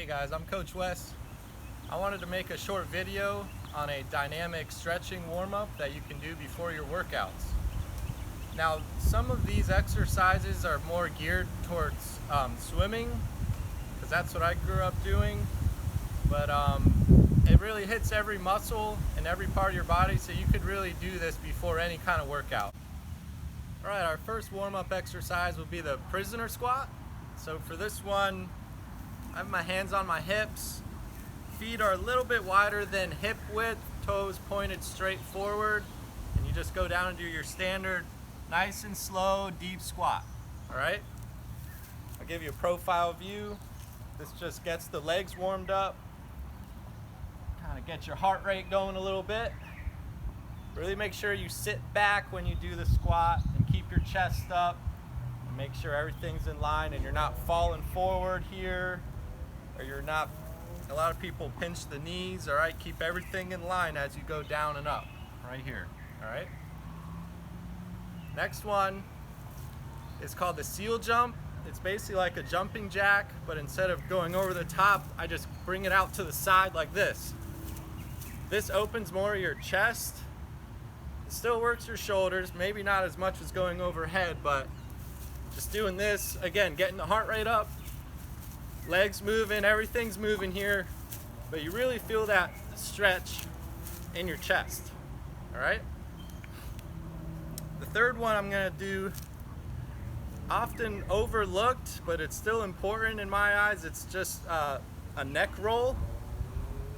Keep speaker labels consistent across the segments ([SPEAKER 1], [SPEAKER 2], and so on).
[SPEAKER 1] Hey guys, I'm Coach Wes. I wanted to make a short video on a dynamic stretching warm-up that you can do before your workouts. Now, some of these exercises are more geared towards swimming, because that's what I grew up doing, but it really hits every muscle and every part of your body, so you could really do this before any kind of workout. Alright, our first warm-up exercise will be the prisoner squat. So for this one, I have my hands on my hips, feet are a little bit wider than hip width, toes pointed straight forward, and you just go down and do your standard nice and slow deep squat. Alright, I'll give you a profile view. This just gets the legs warmed up, kind of get your heart rate going a little bit. Really make sure you sit back when you do the squat and keep your chest up, and make sure everything's in line and you're not falling forward here, or you're not, a lot of people pinch the knees. All right, keep everything in line as you go down and up right here. All right, next one is called the seal jump. It's basically like a jumping jack, but instead of going over the top, I just bring it out to the side like this. This opens more of your chest. It still works your shoulders, maybe not as much as going overhead, but just doing this, again, getting the heart rate up, legs moving, everything's moving here, but you really feel that stretch in your chest. All right, the third one I'm gonna do, often overlooked, but it's still important in my eyes. It's just a neck roll.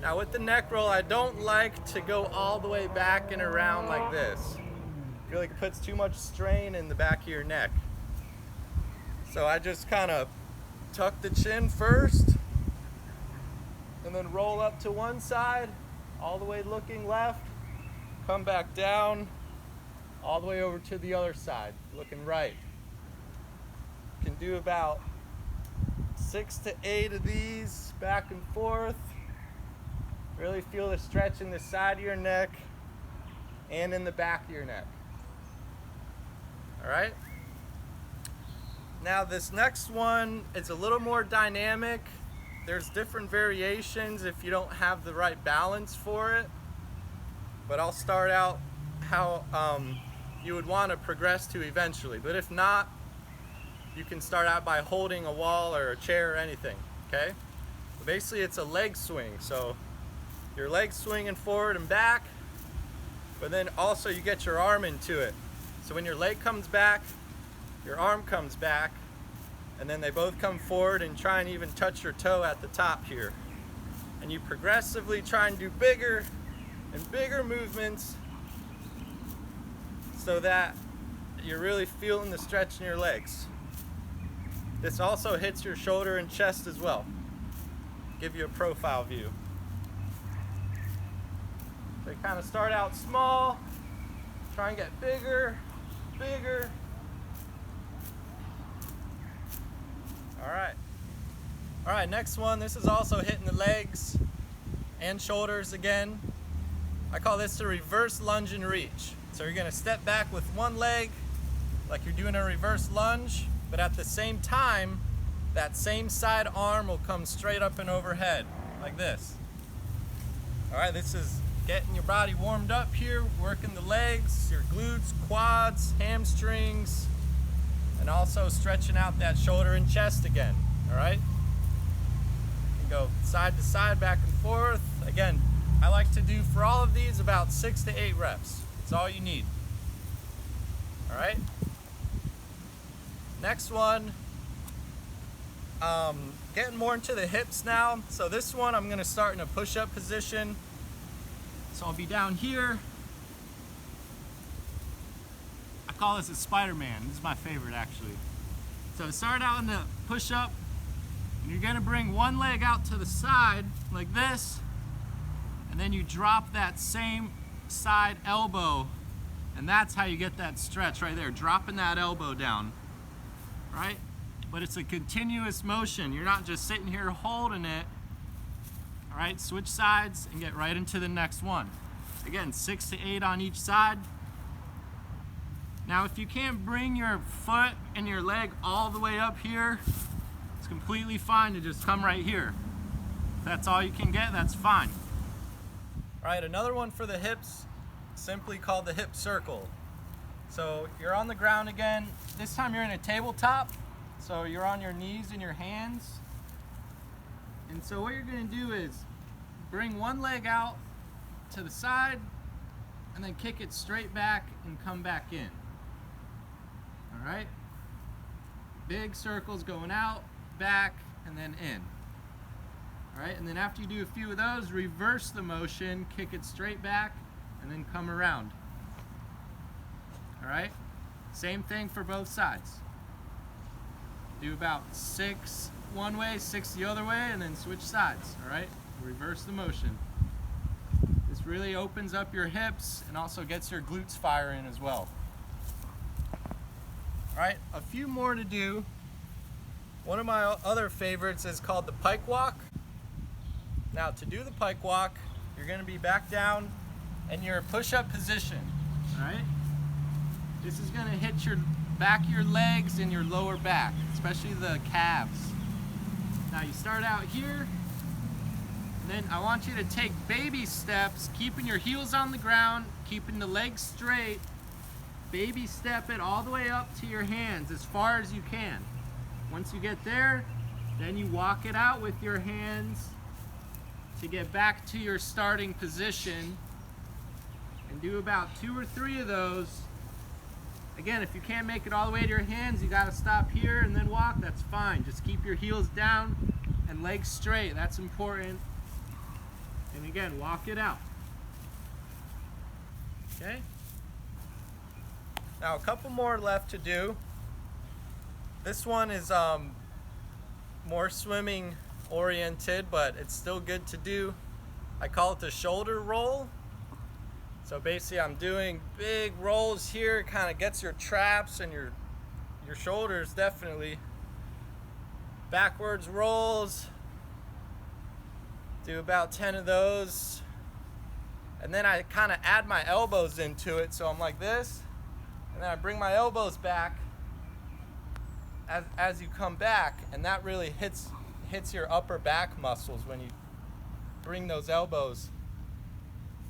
[SPEAKER 1] Now with the neck roll, I don't like to go all the way back and around like this. I feel like it puts too much strain in the back of your neck. So I just kind of tuck the chin first, and then roll up to one side, all the way looking left, come back down, all the way over to the other side, looking right. You can do about 6 to 8 of these back and forth. Really feel the stretch in the side of your neck and in the back of your neck. All right? Now this next one is a little more dynamic. There's different variations if you don't have the right balance for it. But I'll start out how you would want to progress to eventually. But if not, you can start out by holding a wall or a chair or anything, okay? But basically it's a leg swing. So your legs swinging forward and back, but then also you get your arm into it. So when your leg comes back, your arm comes back, and then they both come forward and try and even touch your toe at the top here. And you progressively try and do bigger and bigger movements so that you're really feeling the stretch in your legs. This also hits your shoulder and chest as well. Give you a profile view. They kind of start out small, try and get bigger, bigger. All right, next one. This is also hitting the legs and shoulders again. I call this the reverse lunge and reach. So you're gonna step back with one leg, like you're doing a reverse lunge, but at the same time, that same side arm will come straight up and overhead, like this. All right, this is getting your body warmed up here, working the legs, your glutes, quads, hamstrings, and also stretching out that shoulder and chest again, all right? You can go side to side, back and forth. Again, I like to do for all of these about 6 to 8 reps. That's all you need, all right? Next one, getting more into the hips now. So this one, I'm gonna start in a push-up position. So I'll be down here. I call this a Spider-Man. This is my favorite actually. So start out in the push-up, and you're gonna bring one leg out to the side like this, and then you drop that same side elbow, and that's how you get that stretch right there, dropping that elbow down, right? But it's a continuous motion. You're not just sitting here holding it. All right, switch sides and get right into the next one. Again, 6 to 8 on each side. Now, if you can't bring your foot and your leg all the way up here, it's completely fine to just come right here. that's all you can get, that's fine. All right, another one for the hips, simply called the hip circle. So you're on the ground again. This time you're in a tabletop, so you're on your knees and your hands. And so what you're gonna do is bring one leg out to the side and then kick it straight back and come back in. All right? Big circles going out, back, and then in. All right, and then after you do a few of those, reverse the motion, kick it straight back, and then come around. All right, same thing for both sides. Do about 6 one way, 6 the other way, and then switch sides. All right, reverse the motion. This really opens up your hips and also gets your glutes firing as well. All right, a few more to do. One of my other favorites is called the Pike Walk. Now to do the Pike Walk, you're gonna be back down in your push-up position, all right? This is gonna hit your back of your legs and your lower back, especially the calves. Now you start out here, and then I want you to take baby steps, keeping your heels on the ground, keeping the legs straight. Baby step it all the way up to your hands as far as you can. Once you get there, then you walk it out with your hands to get back to your starting position, and do about 2 or 3 of those. Again, if you can't make it all the way to your hands, you gotta stop here and then walk, that's fine. Just keep your heels down and legs straight, that's important. And again, walk it out. Okay? Now a couple more left to do. This one is more swimming oriented, but it's still good to do. I call it the shoulder roll. So basically I'm doing big rolls here, kind of gets your traps and your shoulders definitely. Backwards rolls, do about 10 of those. And then I kind of add my elbows into it, so I'm like this, and then I bring my elbows back as you come back, and that really hits your upper back muscles when you bring those elbows.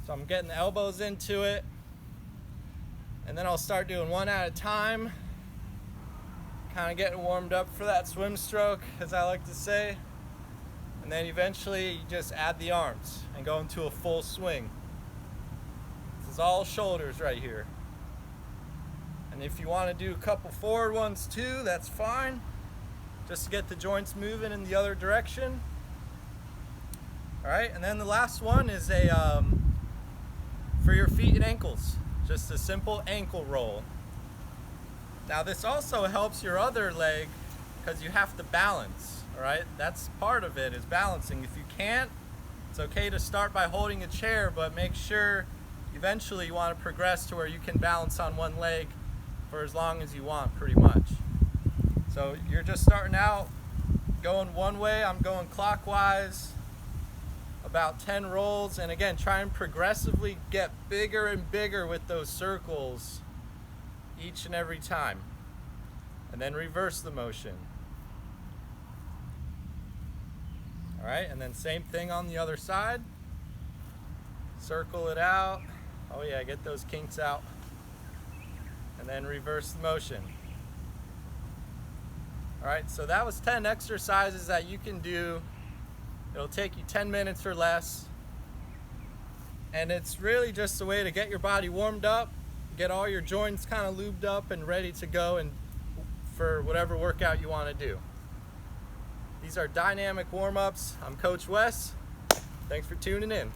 [SPEAKER 1] So I'm getting the elbows into it, and then I'll start doing one at a time, kind of getting warmed up for that swim stroke, as I like to say. And then eventually you just add the arms and go into a full swing. This is all shoulders right here. And if you want to do a couple forward ones too, that's fine, just to get the joints moving in the other direction. All right, and then the last one is a for your feet and ankles, just a simple ankle roll. Now this also helps your other leg because you have to balance, all right? That's part of it, is balancing. If you can't, it's okay to start by holding a chair, but make sure eventually you want to progress to where you can balance on one leg for as long as you want, pretty much. So you're just starting out going one way, I'm going clockwise, about 10 rolls, and again, try and progressively get bigger and bigger with those circles each and every time. And then reverse the motion. All right, and then same thing on the other side. Circle it out. Oh yeah, get those kinks out. And then reverse the motion. All right, so that was 10 exercises that you can do. It'll take you 10 minutes or less. And it's really just a way to get your body warmed up, get all your joints kind of lubed up and ready to go and for whatever workout you want to do. These are dynamic warm-ups. I'm Coach Wes. Thanks for tuning in.